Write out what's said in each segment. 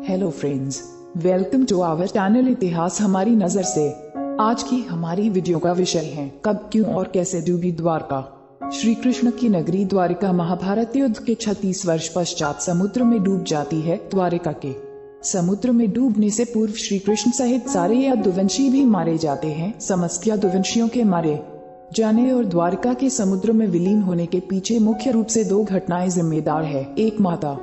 Hello friends, welcome to our channel इतिहास हमारी नजर से। आज की हमारी वीडियो का विषय है कब, क्यों और कैसे डूबी द्वारका। श्री कृष्ण की नगरी द्वारिका महाभारत युद्ध के 36 वर्ष पश्चात समुद्र में डूब जाती है। द्वारिका के समुद्र में डूबने से पूर्व श्री कृष्ण सहित सारे यदुवंशी भी मारे जाते हैं। समस्त यदुवंशियों के मारे जाने और द्वारिका के समुद्र में विलीन होने के पीछे मुख्य रूप से दो घटनाएं जिम्मेदार है। एक माता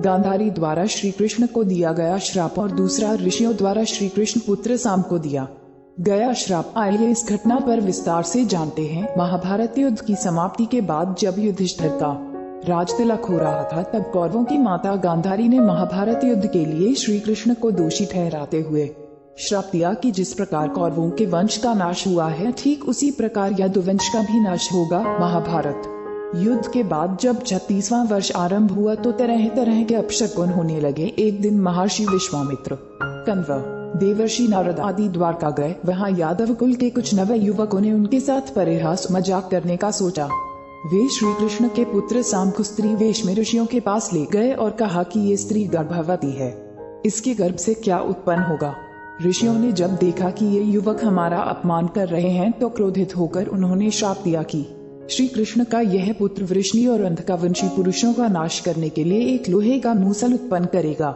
गांधारी द्वारा श्री कृष्ण को दिया गया श्राप और दूसरा ऋषियों द्वारा श्री कृष्ण पुत्र साम को दिया गया श्राप। आइए इस घटना पर विस्तार से जानते हैं। महाभारत युद्ध की समाप्ति के बाद जब युधिष्ठिर का राज तिलक हो रहा था, तब कौरवों की माता गांधारी ने महाभारत युद्ध के लिए श्री कृष्ण को दोषी ठहराते हुए श्राप दिया कि जिस प्रकार कौरवों के वंश का नाश हुआ है, ठीक उसी प्रकार यदुवंश का भी नाश होगा। महाभारत युद्ध के बाद जब 36वां वर्ष आरंभ हुआ तो तरह तरह के अपशकुन होने लगे। एक दिन महर्षि विश्वामित्र, कण्व, देवर्षि नारद आदि द्वारका गए। वहां यादव कुल के कुछ नव युवकों ने उनके साथ परिहास मजाक करने का सोचा। वे श्री कृष्ण के पुत्र साम को स्त्री वेश में ऋषियों के पास ले गए और कहा कि ये स्त्री गर्भवती है, इसके गर्भ से क्या उत्पन्न होगा। ऋषियों ने जब देखा कि ये युवक हमारा अपमान कर रहे हैं तो क्रोधित होकर उन्होंने श्राप दिया कि श्री कृष्ण का यह पुत्र वृष्णि और अंधकावंशी पुरुषों का नाश करने के लिए एक लोहे का मूसल उत्पन्न करेगा,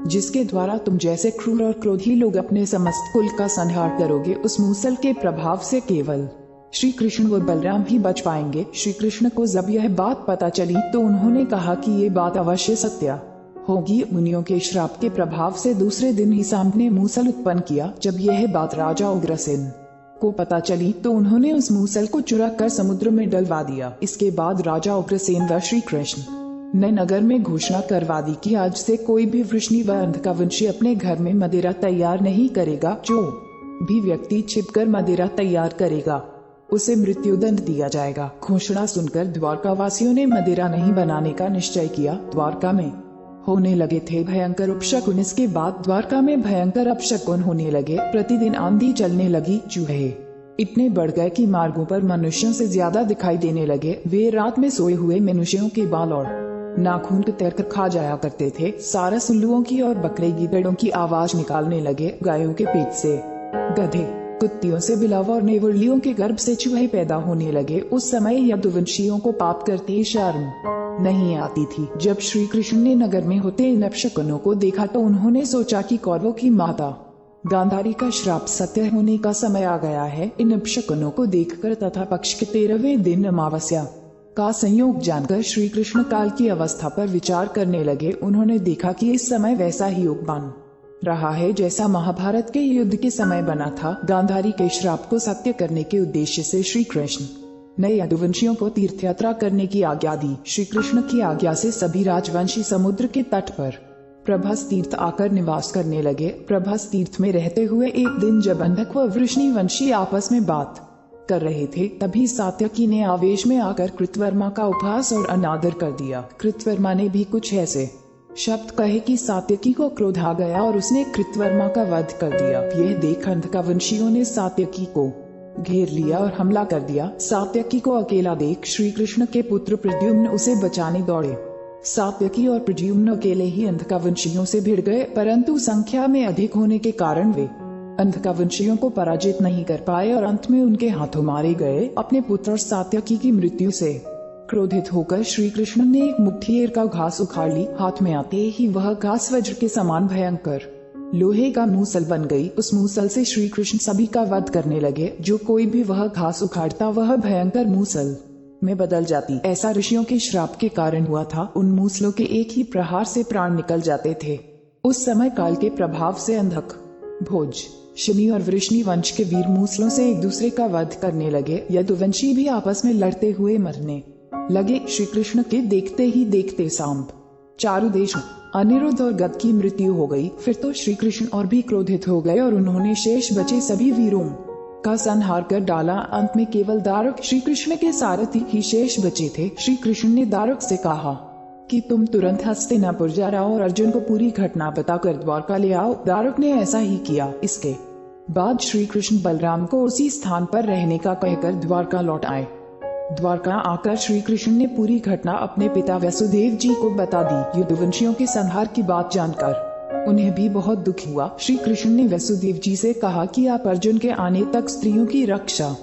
जिसके द्वारा तुम जैसे क्रूर और क्रोधी लोग अपने समस्त कुल का संहार करोगे। उस मूसल के प्रभाव से केवल श्री कृष्ण व बलराम ही बच पाएंगे। श्री कृष्ण को जब यह बात पता चली तो उन्होंने कहा कि ये बात अवश्य सत्य होगी। मुनियों के श्राप के प्रभाव से दूसरे दिन ही साम ने मूसल उत्पन्न किया। जब यह बात राजा उग्रसेन को पता चली तो उन्होंने उस मूसल को चुरा कर समुद्र में डलवा दिया। इसके बाद राजा उग्रसेन व श्री कृष्ण ने नगर में घोषणा करवा दी कि आज से कोई भी वृष्णि व अंधकावंशी अपने घर में मदिरा तैयार नहीं करेगा। जो भी व्यक्ति छिपकर मदिरा तैयार करेगा उसे मृत्युदंड दिया जाएगा। घोषणा सुनकर द्वारका वासियों ने मदिरा नहीं बनाने का निश्चय किया। द्वारका में होने लगे थे भयंकर अपशकुन। इसके बाद द्वारका में भयंकर अपशकुन होने लगे। प्रतिदिन आंधी चलने लगी। चूहे इतने बढ़ गए कि मार्गों पर मनुष्यों से ज्यादा दिखाई देने लगे। वे रात में सोए हुए मनुष्यों के बाल और नाखून को तैरकर खा जाया करते थे। सारस उल्लुओं की और बकरे गीदड़ों की आवाज निकालने लगे। गायों के पेट से गधे, कुत्तियों से बिलाव और नेवलियों के गर्भ से चूहे पैदा होने लगे। उस समय यदुवंशियों को पाप करते शर्म नहीं आती थी। जब श्री कृष्ण ने नगर में होते इन अपशकुनों को देखा तो उन्होंने सोचा कि कौरवों की माता गांधारी का श्राप सत्य होने का समय आ गया है। इन अपशकुनों को देखकर तथा पक्ष के 13वें दिन अमावस्या का संयोग जानकर श्री कृष्ण काल की अवस्था पर विचार करने लगे। उन्होंने देखा कि इस समय वैसा ही योग बन रहा है जैसा महाभारत के युद्ध के समय बना था। गांधारी के श्राप को सत्य करने के उद्देश्य से श्री कृष्ण ने यदुवंशियों को तीर्थ यात्रा करने की आज्ञा दी। श्री कृष्ण की आज्ञा से सभी राजवंशी समुद्र के तट पर प्रभास तीर्थ आकर निवास करने लगे। प्रभास तीर्थ में रहते हुए एक दिन जब अंधक व वृष्णि वंशी आपस में बात कर रहे थे, तभी सात्यकी ने आवेश में आकर कृतवर्मा का उपहास और अनादर कर दिया। कृतवर्मा ने भी कुछ ऐसे शब्द कहे कि सात्यकी को क्रोध आ गया और उसने कृतवर्मा का वध कर दिया। यह देख अंधकावंशियों ने सात्यकी को घेर लिया और हमला कर दिया। सात्यकी को अकेला देख श्री कृष्ण के पुत्र प्रद्युम्न उसे बचाने दौड़े। सात्यकी और प्रद्युम्न अकेले ही अंधकावंशियों से भिड़ गए, परंतु संख्या में अधिक होने के कारण वे अंधकावंशियों को पराजित नहीं कर पाए और अंत में उनके हाथों मारे गए। अपने पुत्र सात्यकी की मृत्यु से क्रोधित होकर श्री कृष्ण ने एक मुट्ठी का घास उखाड़ ली। हाथ में आते ही वह घास वज्र के समान भयंकर लोहे का मूसल बन गई। उस मूसल से श्री कृष्ण सभी का वध करने लगे। जो कोई भी वह घास उखाड़ता वह भयंकर मूसल में बदल जाती। ऐसा ऋषियों के श्राप के कारण हुआ था। उन मूसलों के एक ही प्रहार से प्राण निकल जाते थे। उस समय काल के प्रभाव से अंधक, भोज, शनि और वृष्णि वंश के वीर मूसलों से एक दूसरे का वध करने लगे। यदुवंशी भी आपस में लड़ते हुए मरने लगे। श्री कृष्ण के देखते ही देखते सांब, चारुदेश, अनिरुद्ध और गद की मृत्यु हो गई। फिर तो श्री कृष्ण और भी क्रोधित हो गए और उन्होंने शेष बचे सभी वीरों का संहार कर डाला। अंत में केवल दारुक, श्री कृष्ण के सारथी ही शेष बचे थे। श्री कृष्ण ने दारुक से कहा कि तुम तुरंत हस्तिनापुर जा आओ और अर्जुन को पूरी घटना बताकर द्वारका ले आओ। दारुक ने ऐसा ही किया। इसके बाद श्री कृष्ण बलराम को उसी स्थान पर रहने का कहकर द्वारका लौट आए। द्वारका आकर श्री कृष्ण ने पूरी घटना अपने पिता वसुदेव जी को बता दी। यदुवंशियों के संहार की बात जानकर उन्हें भी बहुत दुख हुआ। श्री कृष्ण ने वसुदेव जी से कहा कि आप अर्जुन के आने तक स्त्रियों की रक्षा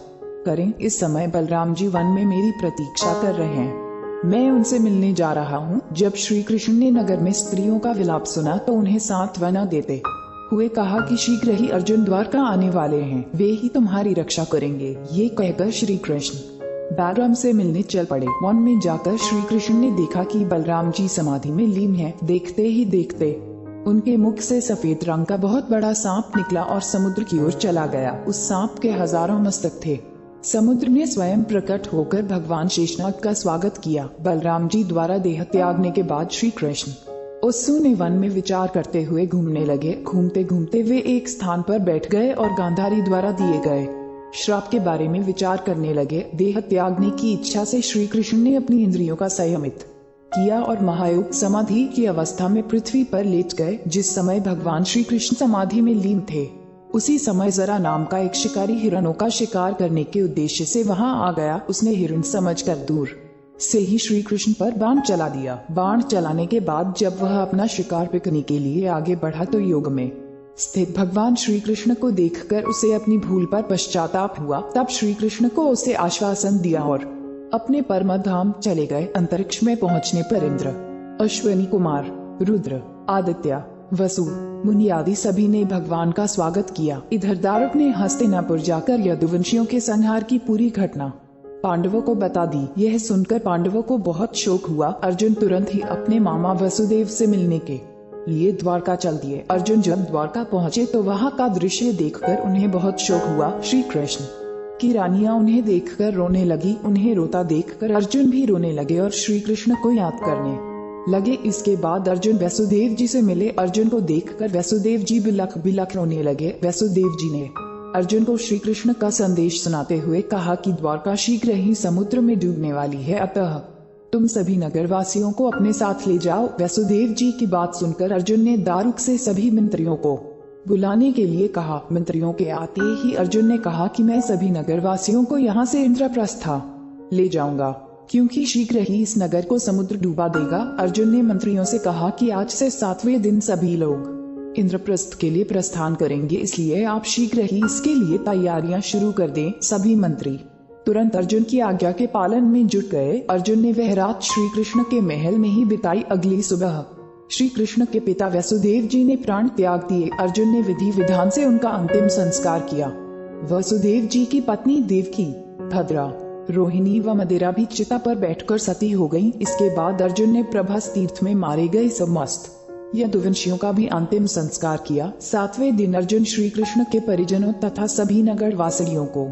करें। इस समय बलराम जी वन में मेरी प्रतीक्षा कर रहे हैं, मैं उनसे मिलने जा रहा हूँ। जब श्री कृष्ण ने नगर में स्त्रियों का विलाप सुना तो उन्हें सांत्वना देते हुए कहा कि शीघ्र ही अर्जुन द्वारका आने वाले हैं, वे ही तुम्हारी रक्षा करेंगे। ये कहकर श्री कृष्ण बलराम से मिलने चल पड़े। वन में जाकर श्री कृष्ण ने देखा कि बलराम जी समाधि में लीन हैं। देखते ही देखते उनके मुख से सफेद रंग का बहुत बड़ा सांप निकला और समुद्र की ओर चला गया। उस सांप के हजारों मस्तक थे। समुद्र ने स्वयं प्रकट होकर भगवान शेषनाग का स्वागत किया। बलराम जी द्वारा देह त्यागने के बाद श्री कृष्ण उस सूने वन में विचार करते हुए घूमने लगे। घूमते घूमते वे एक स्थान पर बैठ गए और गांधारी द्वारा दिए गए श्राप के बारे में विचार करने लगे। देह त्यागने की इच्छा से श्री कृष्ण ने अपनी इंद्रियों का संयमित किया और महायोग समाधि की अवस्था में पृथ्वी पर लेट गए। जिस समय भगवान श्री कृष्ण समाधि में लीन थे, उसी समय जरा नाम का एक शिकारी हिरणों का शिकार करने के उद्देश्य से वहां आ गया। उसने हिरण समझकर दूर से ही श्री कृष्ण पर बाण चला दिया। बाण चलाने के बाद जब वह अपना शिकार पकड़ने के लिए आगे बढ़ा तो योग में स्थित भगवान श्री कृष्ण को देखकर उसे अपनी भूल पर पश्चाताप हुआ। तब श्री कृष्ण को उसे आश्वासन दिया और अपने परम धाम चले गए। अंतरिक्ष में पहुंचने पर इंद्र, अश्विनी कुमार, रुद्र, आदित्य, वसु, मुनि आदि सभी ने भगवान का स्वागत किया। इधर दारुक ने हस्तिनापुर जाकर यदुवंशियों के संहार की पूरी घटना पांडवों को बता दी। यह सुनकर पांडवों को बहुत शोक हुआ। अर्जुन तुरंत ही अपने मामा वसुदेव से मिलने के लिए द्वारका चल दिए। अर्जुन जब द्वारका पहुँचे तो वहाँ का दृश्य देखकर उन्हें बहुत शोक हुआ। श्री कृष्ण की रानियां उन्हें देखकर रोने लगी। उन्हें रोता देखकर अर्जुन भी रोने लगे और श्री कृष्ण को याद करने लगे। इसके बाद अर्जुन वसुदेव जी से मिले। अर्जुन को देखकर वसुदेव जी बिलख बिलख रोने लगे। वसुदेव जी ने अर्जुन को श्री कृष्ण का संदेश सुनाते हुए कहा कि द्वारका शीघ्र ही समुद्र में डूबने वाली है, अतः तुम सभी नगरवासियों को अपने साथ ले जाओ। वसुदेव जी की बात सुनकर अर्जुन ने दारुक से सभी मंत्रियों को बुलाने के लिए कहा। मंत्रियों के आते ही अर्जुन ने कहा कि मैं सभी नगरवासियों को यहाँ से इंद्रप्रस्थ ले जाऊंगा, क्योंकि शीघ्र ही इस नगर को समुद्र डूबा देगा। अर्जुन ने मंत्रियों से कहा कि आज से 7वें दिन सभी लोग इंद्रप्रस्थ के लिए प्रस्थान करेंगे, इसलिए आप शीघ्र ही इसके लिए तैयारियां शुरू कर दें। सभी मंत्री तुरंत अर्जुन की आज्ञा के पालन में जुट गए। अर्जुन ने वह रात श्री कृष्ण के महल में ही बिताई। अगली सुबह श्री कृष्ण के पिता वसुदेव जी ने प्राण त्याग दिए। अर्जुन ने विधि विधान से उनका अंतिम संस्कार किया। वसुदेव जी की पत्नी देवकी, भद्रा, रोहिणी व मदिरा भी चिता पर बैठकर सती हो गईं। इसके बाद अर्जुन ने प्रभास तीर्थ में मारे गए समस्त यदुवंशियों का भी अंतिम संस्कार किया। 7वें दिन अर्जुन श्री कृष्ण के परिजनों तथा सभी नगर वासियों को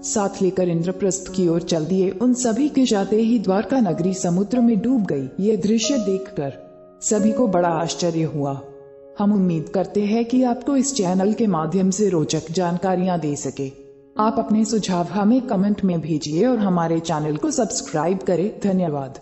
साथ लेकर इंद्रप्रस्थ की ओर चल दिए। उन सभी के जाते ही द्वारका नगरी समुद्र में डूब गई। ये दृश्य देखकर सभी को बड़ा आश्चर्य हुआ। हम उम्मीद करते हैं कि आपको इस चैनल के माध्यम से रोचक जानकारियां दे सके। आप अपने सुझाव हमें कमेंट में भेजिए और हमारे चैनल को सब्सक्राइब करें। धन्यवाद।